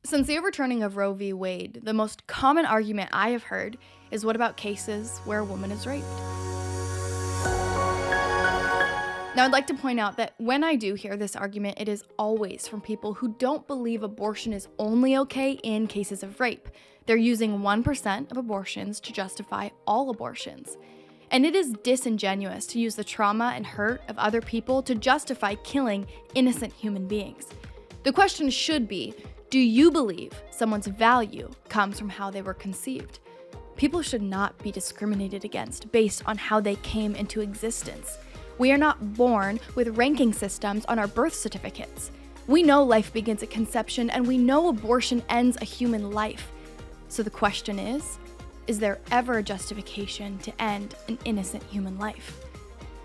Since the overturning of Roe v. Wade, the most common argument I have heard is, what about cases where a woman is raped? Now, I'd like to point out that when I do hear this argument, it is always from people who don't believe abortion is only okay in cases of rape. They're using 1% of abortions to justify all abortions. And it is disingenuous to use the trauma and hurt of other people to justify killing innocent human beings. The question should be, do you believe someone's value comes from how they were conceived? People should not be discriminated against based on how they came into existence. We are not born with ranking systems on our birth certificates. We know life begins at conception, and we know abortion ends a human life. So the question is there ever a justification to end an innocent human life?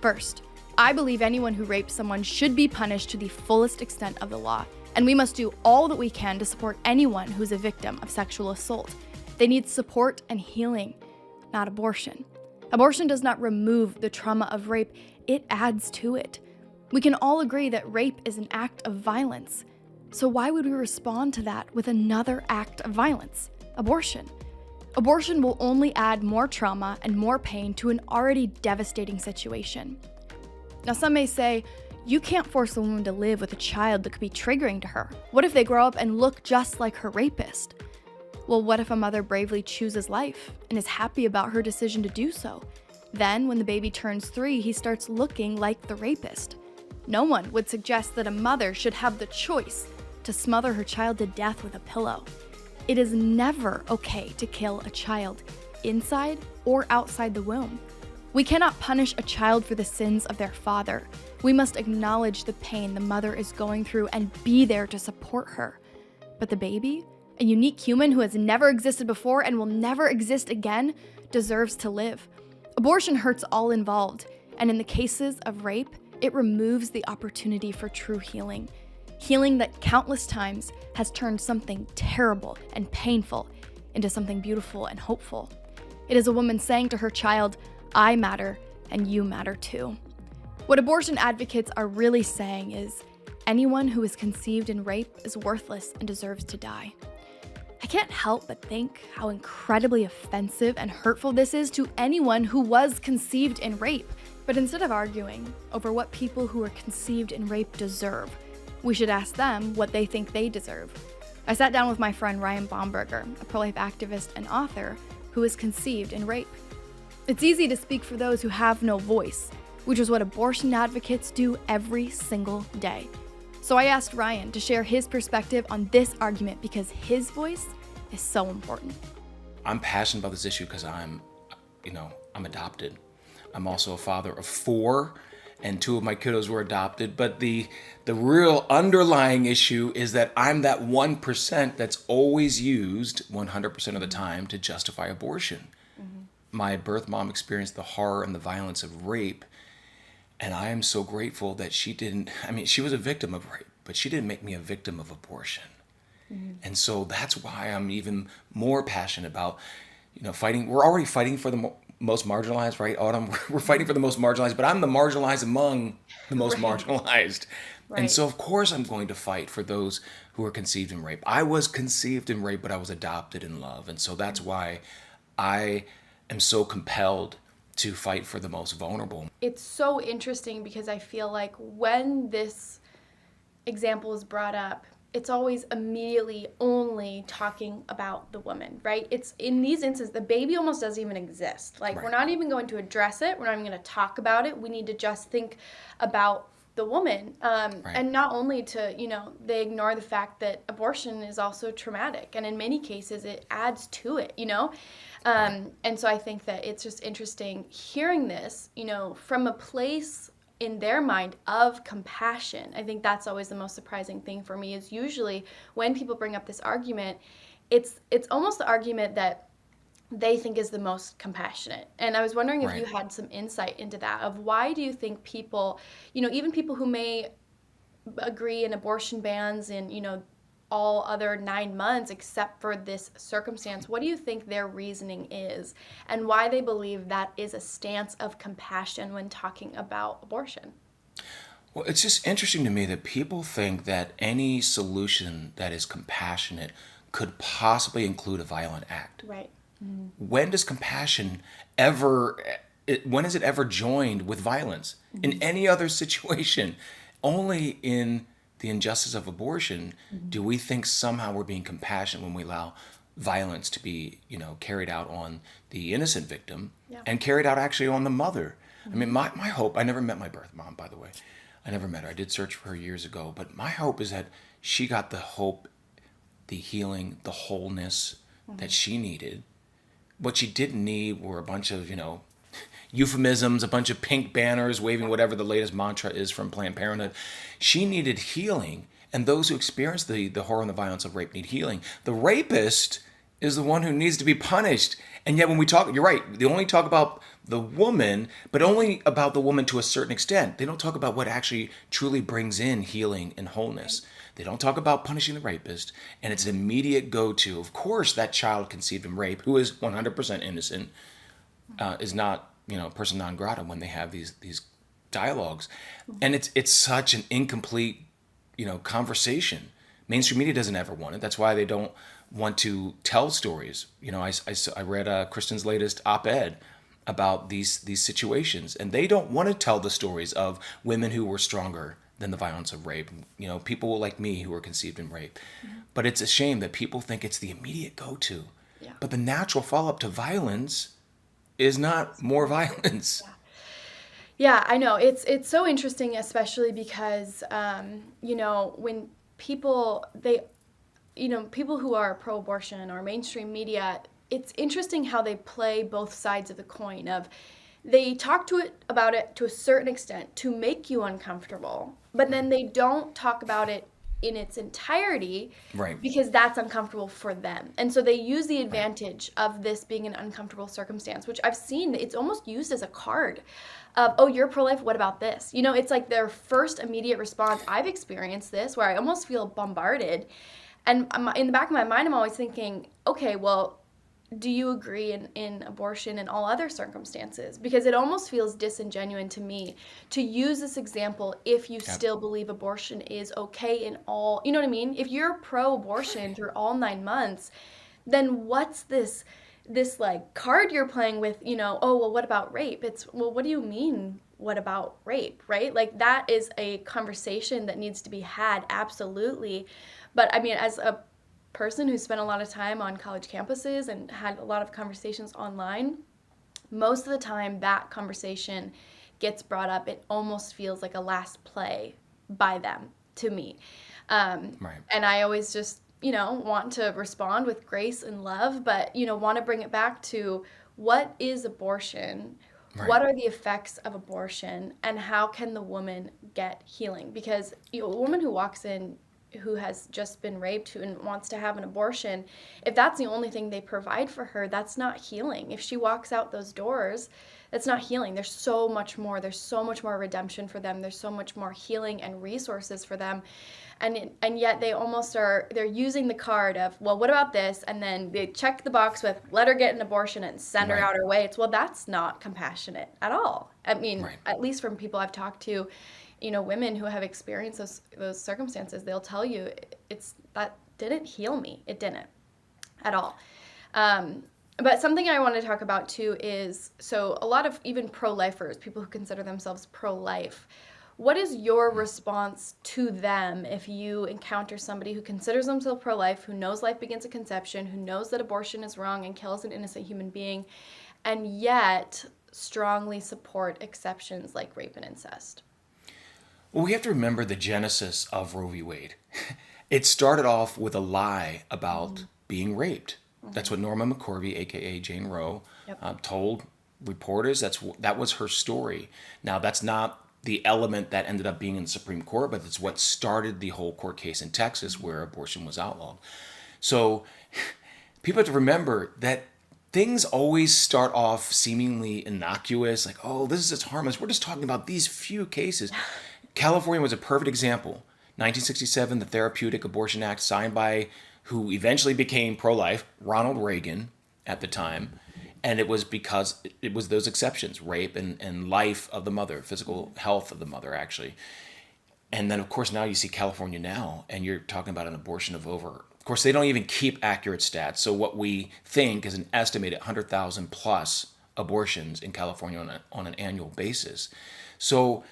First, I believe anyone who rapes someone should be punished to the fullest extent of the law, and we must do all that we can to support anyone who's a victim of sexual assault. They need support and healing, not abortion. Abortion does not remove the trauma of rape, it adds to it. We can all agree that rape is an act of violence. So why would we respond to that with another act of violence? Abortion. Abortion will only add more trauma and more pain to an already devastating situation. Now, some may say, you can't force a woman to live with a child that could be triggering to her. What if they grow up and look just like her rapist? Well, what if a mother bravely chooses life and is happy about her decision to do so? Then, when the baby turns 3, he starts looking like the rapist. No one would suggest that a mother should have the choice to smother her child to death with a pillow. It is never okay to kill a child, inside or outside the womb. We cannot punish a child for the sins of their father. We must acknowledge the pain the mother is going through and be there to support her. But the baby, a unique human who has never existed before and will never exist again, deserves to live. Abortion hurts all involved, and in the cases of rape, it removes the opportunity for true healing. Healing that countless times has turned something terrible and painful into something beautiful and hopeful. It is a woman saying to her child, I matter and you matter too. What abortion advocates are really saying is, anyone who is conceived in rape is worthless and deserves to die. I can't help but think how incredibly offensive and hurtful this is to anyone who was conceived in rape. But instead of arguing over what people who are conceived in rape deserve, we should ask them what they think they deserve. I sat down with my friend Ryan Baumberger, a pro-life activist and author, who was conceived in rape. It's easy to speak for those who have no voice, which is what abortion advocates do every single day. So I asked Ryan to share his perspective on this argument because his voice is so important. I'm passionate about this issue because I'm adopted. I'm also a father of 4, and 2 of my kiddos were adopted. But the real underlying issue is that I'm that 1% that's always used 100% of the time to justify abortion. Mm-hmm. My birth mom experienced the horror and the violence of rape, and I am so grateful that she was a victim of rape, but she didn't make me a victim of abortion. Mm-hmm. And so that's why I'm even more passionate about, fighting. We're already fighting for the most marginalized, right, Autumn? We're fighting for the most marginalized, but I'm the marginalized among the most marginalized. Right. And so, of course, I'm going to fight for those who are conceived in rape. I was conceived in rape, but I was adopted in love. And so that's why I am so compelled to fight for the most vulnerable. It's so interesting because I feel like when this example is brought up, it's always immediately only talking about the woman, right? It's in these instances, the baby almost doesn't even exist. Like, right. We're not even going to address it. We're not even going to talk about it. We need to just think about the woman. Right. And not only to, they ignore the fact that abortion is also traumatic. And in many cases, it adds to it, And so I think that it's just interesting hearing this, from a place in their mind of compassion. I think that's always the most surprising thing for me, is usually when people bring up this argument, it's almost the argument that they think is the most compassionate. And I was wondering if you had some insight into that, of why do you think people, even people who may agree in abortion bans and, all other 9 months except for this circumstance, what do you think their reasoning is, and why they believe that is a stance of compassion when talking about abortion? Well, it's just interesting to me that people think that any solution that is compassionate could possibly include a violent act. Right. When does compassion ever, when is it ever joined with violence? In any other situation, only in the injustice of abortion do we think somehow we're being compassionate when we allow violence to be, carried out on the innocent victim Yeah. and carried out actually on the mother. I mean, my hope, I never met my birth mom, by the way. I never met her. I did search for her years ago, but my hope is that she got the hope, the healing, the wholeness that she needed. What she didn't need were a bunch of, euphemisms, a bunch of pink banners waving whatever the latest mantra is from Planned Parenthood. She needed healing, and those who experience the horror and the violence of rape need healing. The rapist is the one who needs to be punished. And yet when we talk, you're right, they only talk about the woman, but only about the woman to a certain extent. They don't talk about what actually truly brings in healing and wholeness. They don't talk about punishing the rapist, and it's an immediate go-to. Of course, that child conceived in rape, who is 100% innocent, is not, person non grata when they have these dialogues, and it's such an incomplete, conversation. Mainstream media doesn't ever want it. That's why they don't want to tell stories. I read Kristen's latest op-ed about these situations, and they don't want to tell the stories of women who were stronger than the violence of rape. People like me who were conceived in rape. But it's a shame that people think it's the immediate go-to. Yeah. But the natural follow-up to violence is not more violence. Yeah, I know. It's so interesting, especially because when people who are pro-abortion or mainstream media, it's interesting how they play both sides of the coin of they talk about it to a certain extent to make you uncomfortable, but then they don't talk about it in its entirety, Right. because that's uncomfortable for them. And so they use the advantage of this being an uncomfortable circumstance, which I've seen, it's almost used as a card of, oh, you're pro-life, what about this? It's like their first immediate response. I've experienced this where I almost feel bombarded. And in the back of my mind, I'm always thinking, okay, well, do you agree in abortion and all other circumstances? Because it almost feels disingenuous to me to use this example if you still believe abortion is okay in all, you know what I mean? If you're pro-abortion through all 9 months, then what's this like card you're playing with, oh, well, what about rape? It's, well, what do you mean, what about rape, right? Like that is a conversation that needs to be had, absolutely. But I mean, as a person who spent a lot of time on college campuses and had a lot of conversations online, most of the time that conversation gets brought up, it almost feels like a last play by them to me. Right. And I always just, want to respond with grace and love, but, want to bring it back to what is abortion? Right. What are the effects of abortion? And how can the woman get healing? Because a woman who walks in who has just been raped and wants to have an abortion, if that's the only thing they provide for her, that's not healing. If she walks out those doors, that's not healing. There's so much more. There's so much more redemption for them. There's so much more healing and resources for them. And yet they almost they're using the card of, well, what about this? And then they check the box with, let her get an abortion and send her out her way. It's, well, that's not compassionate at all. I mean, at least from people I've talked to, women who have experienced those circumstances, they'll tell you that didn't heal me. It didn't at all. But something I want to talk about too is, so a lot of even pro-lifers, people who consider themselves pro-life, what is your response to them if you encounter somebody who considers themselves pro-life, who knows life begins at conception, who knows that abortion is wrong and kills an innocent human being, and yet strongly support exceptions like rape and incest? Well, we have to remember the genesis of Roe v. Wade. It started off with a lie about being raped. That's what Norma McCorvey, aka Jane Roe, told reporters. That was her story. Now, that's not the element that ended up being in the Supreme Court, but it's what started the whole court case in Texas where abortion was outlawed. So people have to remember that things always start off seemingly innocuous, like, oh, this is just harmless. We're just talking about these few cases. California was a perfect example. 1967, the Therapeutic Abortion Act, signed by who eventually became pro-life, Ronald Reagan at the time. And it was because it was those exceptions, rape and life of the mother, physical health of the mother, actually. And then, of course, now you see California now, and you're talking about an abortion of over. Of course, they don't even keep accurate stats. So what we think is an estimated 100,000 plus abortions in California on an annual basis. So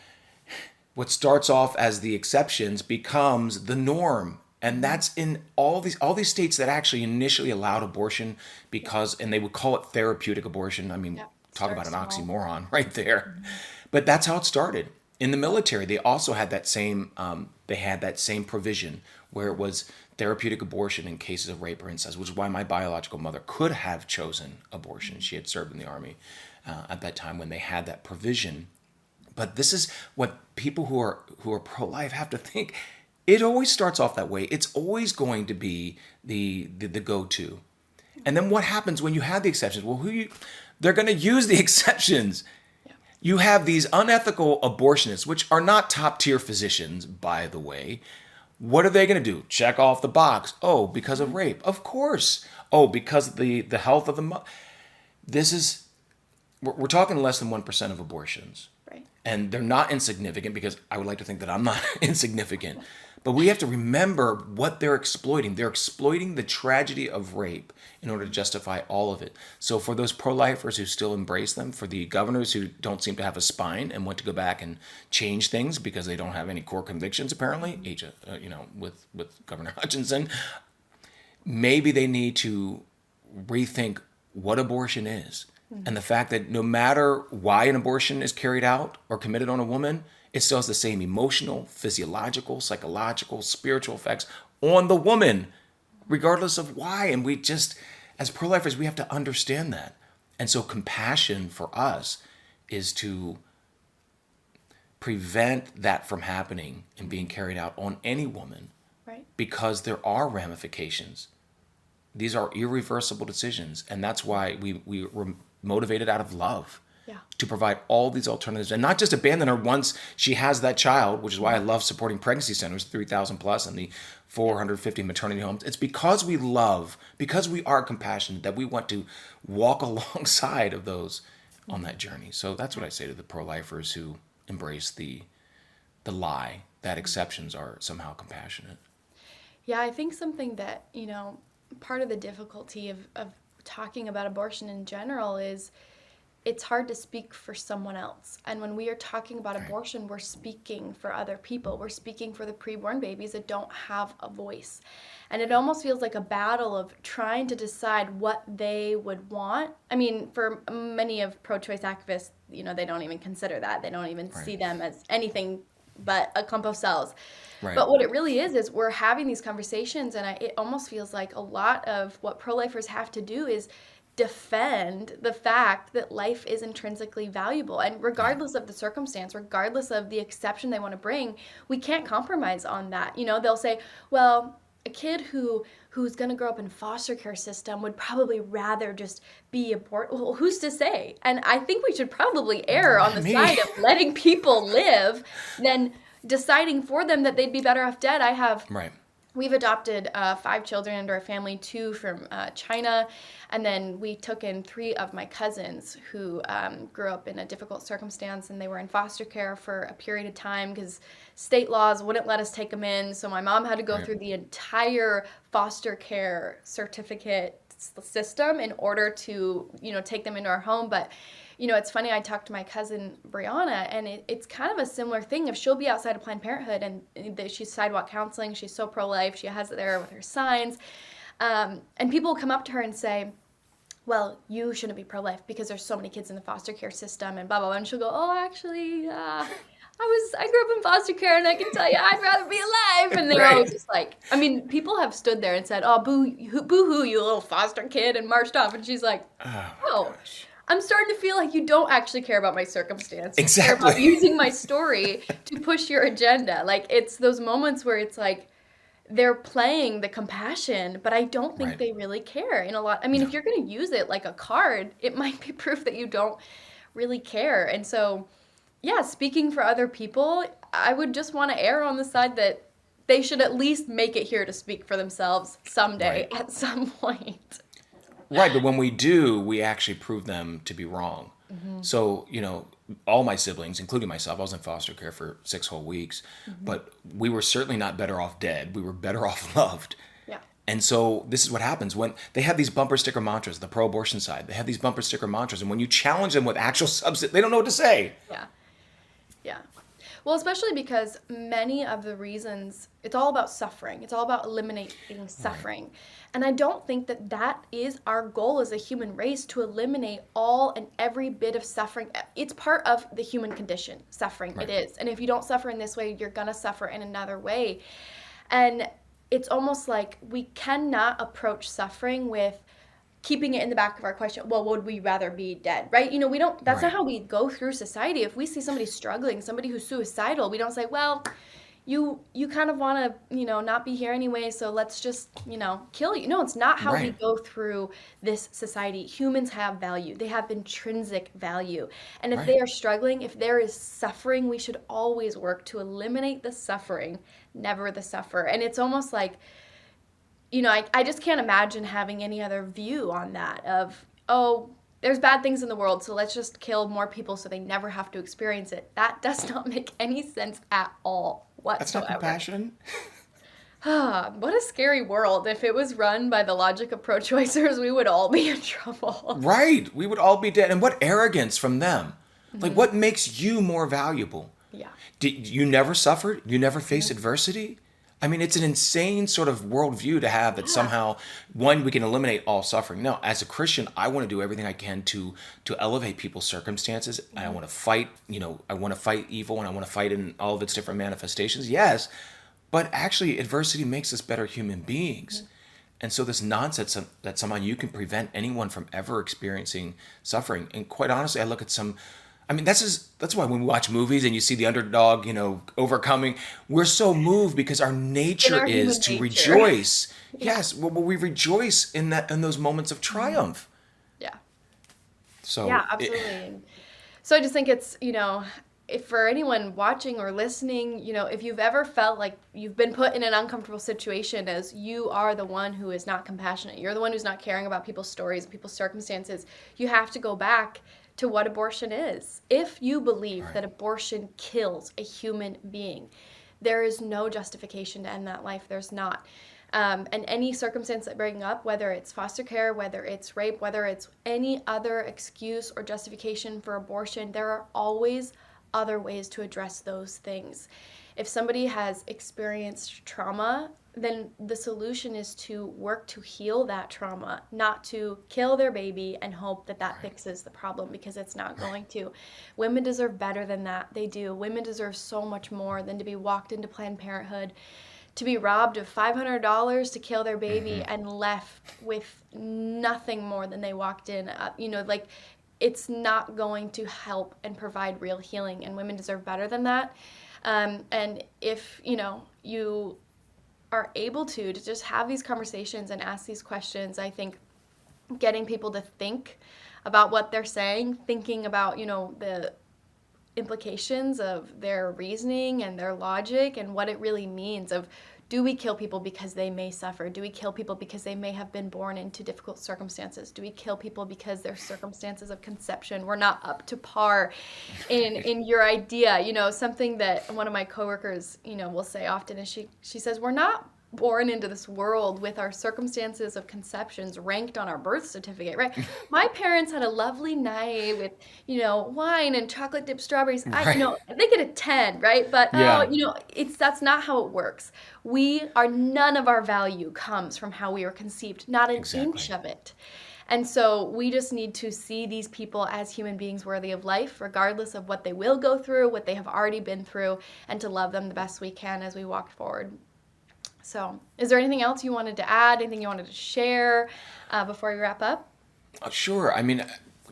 what starts off as the exceptions becomes the norm. And that's in all these states that actually initially allowed abortion because, and they would call it therapeutic abortion. I mean, Yeah. talk about Start an small. oxymoron right there. But that's how it started. In the military, they also had that same provision where it was therapeutic abortion in cases of rape or incest, which is why my biological mother could have chosen abortion. She had served in the army at that time when they had that provision. But this is what people who are pro-life have to think. It always starts off that way. It's always going to be the go-to. And then what happens when you have the exceptions? Well, they're going to use the exceptions. Yeah. You have these unethical abortionists, which are not top-tier physicians, by the way. What are they going to do? Check off the box. Oh, because of rape. Of course. Oh, because of the health of the mother. We're talking less than 1% of abortions. Right. And they're not insignificant because I would like to think that I'm not insignificant. But we have to remember what they're exploiting. They're exploiting the tragedy of rape in order to justify all of it. So for those pro-lifers who still embrace them, for the governors who don't seem to have a spine and want to go back and change things because they don't have any core convictions, apparently, with Governor Hutchinson, maybe they need to rethink what abortion is. And the fact that no matter why an abortion is carried out or committed on a woman, it still has the same emotional, physiological, psychological, spiritual effects on the woman, regardless of why. And we just, as pro-lifers, we have to understand that. And so compassion for us is to prevent that from happening and being carried out on any woman. Right. Because there are ramifications. These are irreversible decisions. And that's why we were motivated out of love. Yeah. To provide all these alternatives and not just abandon her once she has that child, which is why I love supporting pregnancy centers, 3,000 plus, and the 450 maternity homes. It's because we love, because we are compassionate, that we want to walk alongside of those on that journey. So that's what I say to the pro-lifers who embrace the lie that exceptions are somehow compassionate. Yeah, I think something that, part of the difficulty of talking about abortion in general is it's hard to speak for someone else. And when we are talking about abortion, we're speaking for other people. We're speaking for the preborn babies that don't have a voice. And it almost feels like a battle of trying to decide what they would want. I mean, for many of pro-choice activists, they don't even consider that. They don't even see them as anything but a clump of cells. Right. But what it really is we're having these conversations, and it almost feels like a lot of what pro-lifers have to do is defend the fact that life is intrinsically valuable. And regardless of the circumstance, regardless of the exception they want to bring, we can't compromise on that. They'll say, well, a kid who's going to grow up in a foster care system would probably rather just be aborted. Well, who's to say? And I think we should probably err on the side of letting people live than deciding for them that they'd be better off dead. We've adopted 5 children into our family, 2 from China, and then we took in 3 of my cousins who grew up in a difficult circumstance, and they were in foster care for a period of time because state laws wouldn't let us take them in. So my mom had to go through the entire foster care certificate system in order to, take them into our home. But it's funny, I talked to my cousin Brianna, and it's kind of a similar thing. If she'll be outside of Planned Parenthood and she's sidewalk counseling, she's so pro-life, she has it there with her signs, and people will come up to her and say, well, you shouldn't be pro-life because there's so many kids in the foster care system and blah, blah, blah. And she'll go, oh, actually, I grew up in foster care, and I can tell you I'd rather be alive. And they're always just like, people have stood there and said, oh, boo-hoo, you little foster kid, and marched off. And she's like, oh, I'm starting to feel like you don't actually care about my circumstance. Exactly. You care about using my story to push your agenda. Like, it's those moments where it's like they're playing the compassion, but I don't think they really care in a lot. If you're going to use it like a card, it might be proof that you don't really care. And so, yeah, speaking for other people, I would just want to err on the side that they should at least make it here to speak for themselves someday at some point. Right, but when we do, we actually prove them to be wrong. So, all my siblings, including myself, I was in foster care for 6 whole weeks, but we were certainly not better off dead. We were better off loved. Yeah. And so this is what happens when they have these bumper sticker mantras, the pro-abortion side, they have these bumper sticker mantras. And when you challenge them with actual substance, they don't know what to say. Yeah. Yeah. Well, especially because many of the reasons, it's all about suffering. It's all about eliminating suffering. And I don't think that that is our goal as a human race, to eliminate all and every bit of suffering. It's part of the human condition, suffering. It is. And if you don't suffer in this way, you're going to suffer in another way. And it's almost like we cannot approach suffering with keeping it in the back of our question, well, would we rather be dead, right? We don't, that's not how we go through society. If we see somebody struggling, somebody who's suicidal, we don't say, well, you kind of want to, not be here anyway, so let's just, kill you. No, it's not how we go through this society. Humans have value. They have intrinsic value. And if they are struggling, if there is suffering, we should always work to eliminate the suffering, never the sufferer. And it's almost like, I just can't imagine having any other view on that of, oh, there's bad things in the world, so let's just kill more people so they never have to experience it. That does not make any sense at all whatsoever. That's not compassion. What a scary world. If it was run by the logic of pro-choicers, we would all be in trouble. Right. We would all be dead. And what arrogance from them. Like, what makes you more valuable? Yeah. You never suffered? You never faced adversity? I mean, it's an insane sort of worldview to have that somehow, one, we can eliminate all suffering. No, as a Christian, I want to do everything I can to elevate people's circumstances. And I want to fight, I want to fight evil, and I want to fight in all of its different manifestations. Yes, but actually adversity makes us better human beings. And so this nonsense that somehow you can prevent anyone from ever experiencing suffering. And quite honestly, I look at that's why when we watch movies and you see the underdog, overcoming, we're so moved because our nature is to rejoice. Yes, well, we rejoice in those moments of triumph. Yeah. So yeah, absolutely. So I just think it's, if for anyone watching or listening, if you've ever felt like you've been put in an uncomfortable situation as you are the one who is not compassionate, you're the one who's not caring about people's stories, people's circumstances, you have to go back to what abortion is. If you believe that abortion kills a human being, there is no justification to end that life. There's not. And any circumstance that bring up, whether it's foster care, whether it's rape, whether it's any other excuse or justification for abortion, there are always other ways to address those things. If somebody has experienced trauma, then the solution is to work to heal that trauma, not to kill their baby and hope that fixes the problem, because it's not going to. Women deserve better than that. They do. Women deserve so much more than to be walked into Planned Parenthood, to be robbed of $500 to kill their baby and left with nothing more than they walked in. It's not going to help and provide real healing, and women deserve better than that. And if, you are able to just have these conversations and ask these questions, I think getting people to think about what they're saying, thinking about, the implications of their reasoning and their logic and what it really means of, do we kill people because they may suffer? Do we kill people because they may have been born into difficult circumstances? Do we kill people because their circumstances of conception were not up to par in your idea? Something that one of my coworkers, will say often is she says, we're not born into this world with our circumstances of conceptions ranked on our birth certificate, right? My parents had a lovely night with, wine and chocolate dipped strawberries. They get a 10, right? But, that's not how it works. None of our value comes from how we were conceived, not an inch of it. And so we just need to see these people as human beings worthy of life, regardless of what they will go through, what they have already been through, and to love them the best we can as we walk forward. So, is there anything else you wanted to add, anything you wanted to share before we wrap up? Sure.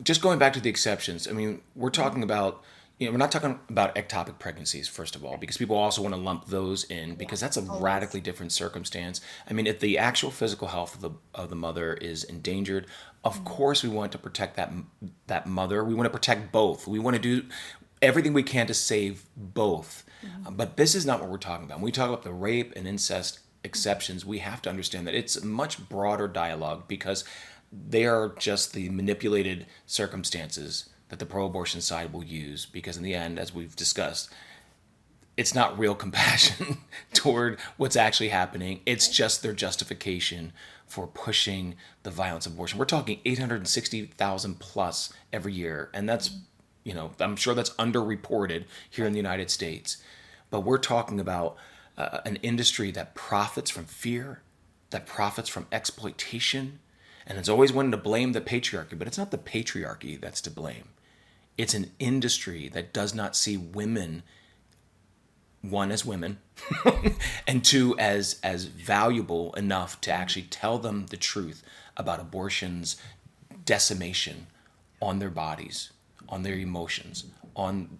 Just going back to the exceptions, we're talking about, we're not talking about ectopic pregnancies, first of all, because people also want to lump those in, because that's a radically different circumstance. If the actual physical health of the mother is endangered, of course we want to protect that mother. We want to protect both. We want to do everything we can to save both. But this is not what we're talking about. When we talk about the rape and incest exceptions, we have to understand that it's a much broader dialogue, because they are just the manipulated circumstances that the pro-abortion side will use, because in the end, as we've discussed, it's not real compassion toward what's actually happening. It's just their justification for pushing the violence of abortion. We're talking 860,000 plus every year. And that's, I'm sure that's underreported here in the United States. But we're talking about an industry that profits from fear, that profits from exploitation. And it's always wanting to blame the patriarchy, but it's not the patriarchy that's to blame. It's an industry that does not see women, one, as women, and two, as valuable enough to actually tell them the truth about abortion's decimation on their bodies, on their emotions, on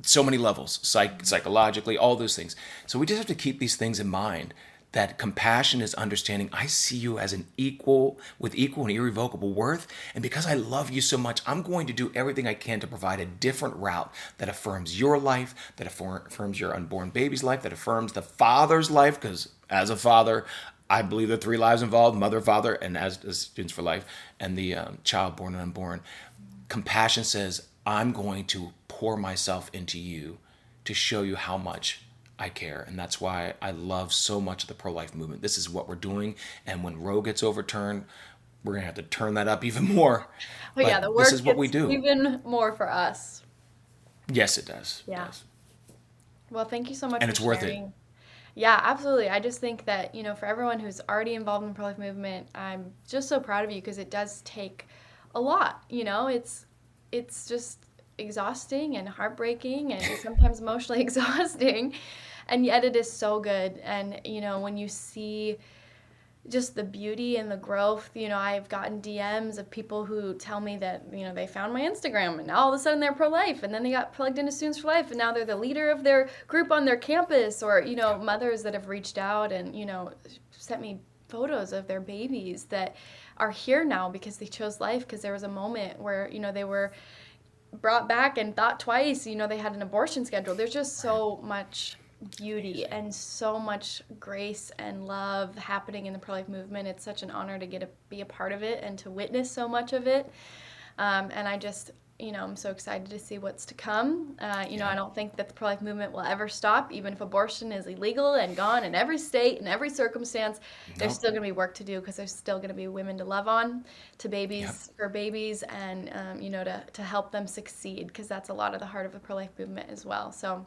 so many levels, psychologically, all those things. So we just have to keep these things in mind, that compassion is understanding I see you as an equal, with equal and irrevocable worth. And because I love you so much, I'm going to do everything I can to provide a different route that affirms your life, that affirms your unborn baby's life, that affirms the father's life. Because as a father, I believe the three lives involved: mother, father, and as Students for Life, and the child born and unborn. Compassion says, I'm going to pour myself into you to show you how much I care. And that's why I love so much of the pro-life movement. This is what we're doing. And when Roe gets overturned, we're going to have to turn that up even more. But yeah, the work this is what we gets do. even more for us. Yes, it does. Yeah. It does. Well, thank you so much And for it's worth it. sharing. Yeah, absolutely. I just think that, for everyone who's already involved in the pro-life movement, I'm just so proud of you, because it does take a lot. It's just exhausting and heartbreaking and sometimes emotionally exhausting, and yet it is so good. And when you see just the beauty and the growth, I've gotten DMs of people who tell me that they found my Instagram and now all of a sudden they're pro-life, and then they got plugged into Students for Life and now they're the leader of their group on their campus, or mothers that have reached out and sent me photos of their babies that are here now because they chose life, because there was a moment where they were brought back and thought twice. They had an abortion scheduled. There's just so much beauty and so much grace and love happening in the pro-life movement. It's such an honor to get to be a part of it and to witness so much of it. And I just, I'm so excited to see what's to come. I don't think that the pro-life movement will ever stop, even if abortion is illegal and gone in every state, in every circumstance. There's still going to be work to do, because there's still going to be women to love on, to babies, for babies, and, to help them succeed, because that's a lot of the heart of the pro-life movement as well. So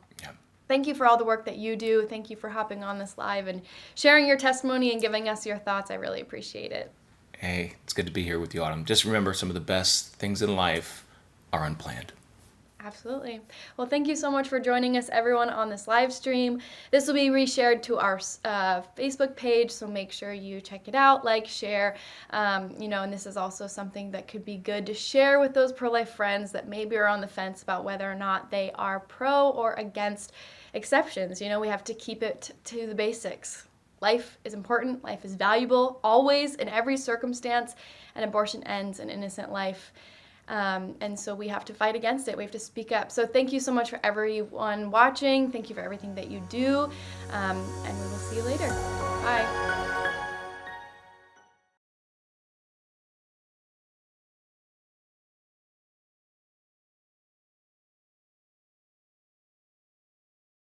thank you for all the work that you do. Thank you for hopping on this live and sharing your testimony and giving us your thoughts. I really appreciate it. Hey, it's good to be here with you, Autumn. Just remember, some of the best things in life are unplanned. Absolutely. Well, thank you so much for joining us, everyone, on this live stream. This will be reshared to our Facebook page, so make sure you check it out, like, share, and this is also something that could be good to share with those pro-life friends that maybe are on the fence about whether or not they are pro or against exceptions. We have to keep it to the basics. Life is important. Life is valuable, always, in every circumstance, and abortion ends an innocent life. And so we have to fight against it. We have to speak up. So thank you so much for everyone watching. Thank you for everything that you do. And we will see you later. Bye.